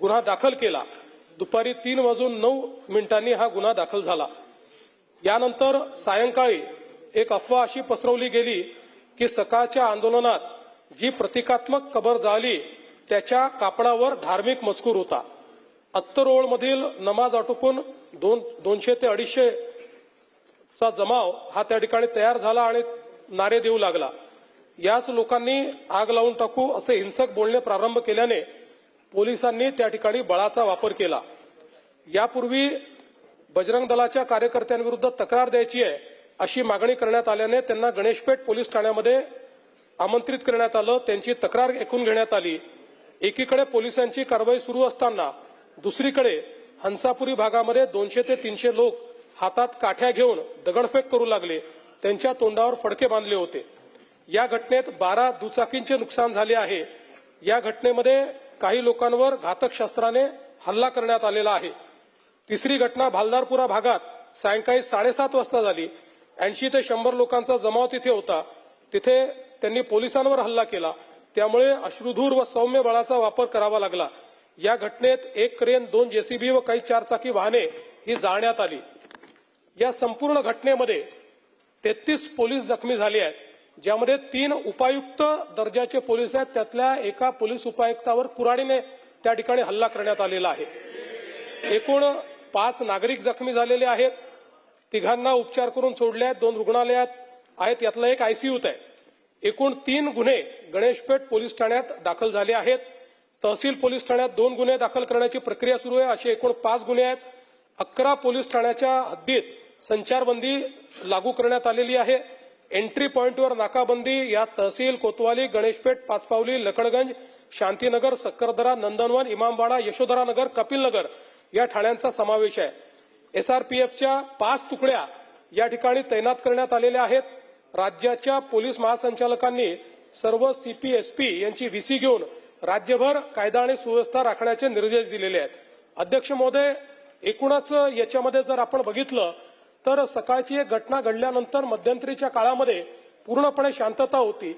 गुन्हा दाखल केला। दुपारी 3:09 हा गुन्हा दाखल झाला। यानंतर सायंकाळी एक अफवा अशी पसरवली गेली की सकाळच्या आंदोलनात जी प्रतिकात्मक कबर झाली त्याच्या कापडावर धार्मिक मजकूर होता। अत्तरोळमधील नमाज आटोपून 200 ते 250 चा जमाव हा त्या ठिकाणी तयार झाला आणि नारे देऊ लागला। याच लोकांनी आग लावून टाकू असे हिंसक बोलणे प्रारंभ केल्याने पोलिसांनी त्या ठिकाणी बळाचा वापर केला। यापूर्वी बजरंग दलाच्या कार्यकर्त्यांविरुद्ध तक्रार द्यायची आहे अशी मागणी करण्यात आल्याने त्यांना गणेशपेठ पोलीस ठाण्यामध्ये आमंत्रित करण्यात आलं। त्यांची तक्रार ऐकून घेण्यात आली। एकीकडे पोलिसांची कारवाई सुरू असताना दुसरीकडे हंसापुरी भागामध्ये 200 ते 300 लोक हातात काठ्या घेऊन दगडफेक करू लागले। त्यांच्या तोंडावर फडके बांधले होते। या घटनेत 12 दुचाकींचे नुकसान झाले आहे। या घटनेमध्ये काही लोकांवर घातक शस्त्राने हल्ला करण्यात आलेला आहे। तिसरी घटना भालदारपुरा भागात सायंकाळी 7:30 वाजता झाली। 80 ते 100 लोकांचा जमाव तिथे होता। तिथे त्यांनी पोलिसांवर हल्ला केला। त्यामुळे अश्रुधूर व सौम्य बळाचा वापर करावा लागला। या घटनेत एक क्रेन, 2 जेसीबी व काही 4 चाकी वाहने ही जाळण्यात आली। या संपूर्ण घटनेमध्ये 33 पोलीस जखमी झाले आहेत, ज्यामध्ये 3 उपायुक्त दर्जाचे पोलीस आहेत। त्यातल्या एका पोलीस उपायुक्तावर कुऱ्हाडीने त्या ठिकाणी हल्ला करण्यात आलेला आहे। एकूण 5 नागरिक जखमी झालेले आहेत। 3घांना उपचार करून सोडले आहेत। 2 रुग्णालयात आहेत, यातला एक आयसीयूत आहे। एकूण 3 गुन्हे गणेशपेठ पोलीस ठाण्यात दाखल झाले आहेत। तहसील पोलीस ठाण्यात 2 गुन्हे दाखल करण्याची प्रक्रिया सुरू आहे। असे एकूण 5 गुन्हे आहेत। 11 पोलीस ठाण्याच्या हद्दीत संचारबंदी लागू करण्यात आलेली आहे। एंट्री पॉइंटवर नाकाबंदी यात तहसील, कोतवाली, गणेशपेठ, पाचपावली, लखडगंज, शांतीनगर, सक्करदरा, नंदनवन, इमामवाडा, यशोधरानगर, कपिलनगर या ठाण्यांचा समावेश आहे। एसआरपीएफच्या 5 तुकड्या या ठिकाणी तैनात करण्यात आलेल्या आहेत। राज्याच्या पोलीस महासंचालकांनी सर्व सीपी, एसपी यांची व्हीसी घेऊन राज्यभर कायदा आणि सुव्यवस्था राखण्याचे निर्देश दिलेले आहेत। अध्यक्ष महोदय, एकूणच याच्यामध्ये जर आपण बघितलं तर सकाळची एक घटना घडल्यानंतर मध्यंतरीच्या काळामध्ये पूर्णपणे शांतता होती,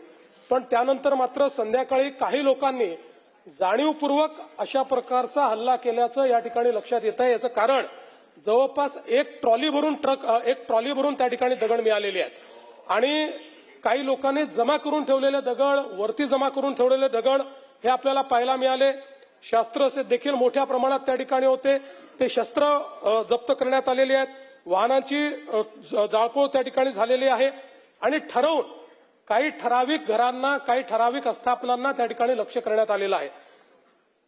पण त्यानंतर मात्र संध्याकाळी काही लोकांनी जाणीवपूर्वक अशा प्रकारचा हल्ला केल्याचं या ठिकाणी लक्षात येत आहे। याचं कारण जवळपास एक ट्रॉली भरून त्या ठिकाणी दगड मिळालेले आहेत आणि काही लोकांनी जमा करून ठेवलेले दगड, वरती जमा करून ठेवलेले दगड हे आपल्याला पाहायला मिळाले। शस्त्र देखील मोठ्या प्रमाणात त्या ठिकाणी होते, ते शस्त्र जप्त करण्यात आलेले आहेत। वाहनांची जाळपोळ त्या ठिकाणी झालेली आहे आणि ठरवून काही ठराविक घरांना, काही ठराविक आस्थापनांना त्या ठिकाणी लक्ष्य करण्यात आलेलं आहे।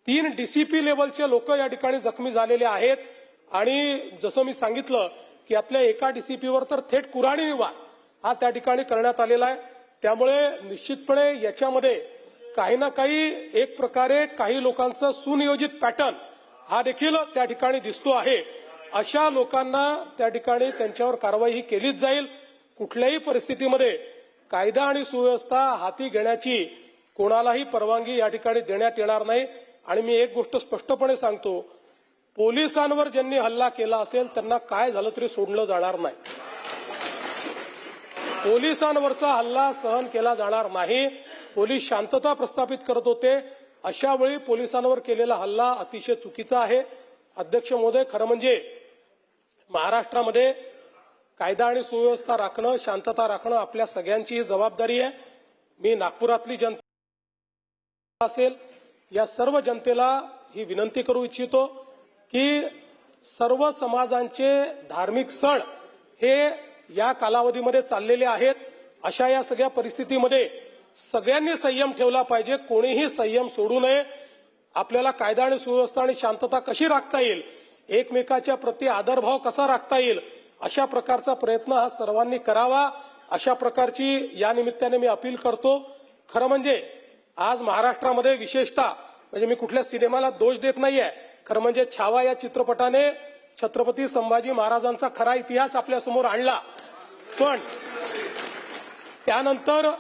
3 डीसीपी लेवलचे लोक या ठिकाणी जखमी झालेले आहेत आणि जसं मी सांगितलं की यातल्या एका डीसीपीवर तर थेट कुऱ्हाडीने वार हा त्या ठिकाणी करण्यात आलेला आहे। त्यामुळे निश्चितपणे याच्यामध्ये काही ना काही एक प्रकारे काही लोकांचा सुनियोजित पॅटर्न हा देखील त्या ठिकाणी दिसतो आहे। अशा लोकांना त्या ठिकाणी त्यांच्यावर कारवाई ही केलीच जाईल। कुठल्याही परिस्थितीमध्ये कायदा आणि सुव्यवस्था हाती घेण्याची कोणालाही परवानगी या ठिकाणी देण्यात येणार नाही। आणि मी एक गोष्ट स्पष्टपणे सांगतो, पोलिसांवर ज्यांनी हल्ला केला असेल त्यांना काय झालं तरी सोडलं जाणार नाही। पोलिसांवरचा हल्ला सहन केला जाणार नाही। पोलीस शांतता प्रस्थापित करत होते, अशा वेळी पोलिसांवर केलेला हल्ला अतिशय चुकीचा आहे। अध्यक्ष महोदय, खरं म्हणजे महाराष्ट्रामध्ये कायदा आणि सुव्यवस्था राखणं, शांतता राखणं आपल्या सगळ्यांची जबाबदारी आहे। मी नागपुरातली जनता असेल, या सर्व जनतेला ही विनंती करू इच्छितो की सर्व समाजांचे धार्मिक सण हे या कालावधीमध्ये चाललेले आहेत। अशा या सगळ्या परिस्थितीमध्ये सगळ्यांनी संयम ठेवला पाहिजे, कोणीही संयम सोडू नये। आपल्याला कायदा आणि सुव्यवस्था आणि शांतता कशी राखता येईल, एकमेकाच्या प्रति आदरभाव कसा राखता येईल, अशा प्रकारचा प्रयत्न हा सर्वांनी करावा, अशा प्रकारची या निमित्ताने मी अपील करतो। खरं म्हणजे आज महाराष्ट्रामध्ये विशेषतः म्हणजे मी कुठल्या सिनेमाला दोष देत नाहीये, खरं म्हणजे छावा या चित्रपटाने छत्रपती संभाजी महाराजांचा खरा इतिहास आपल्या समोर आणला, पण त्यानंतर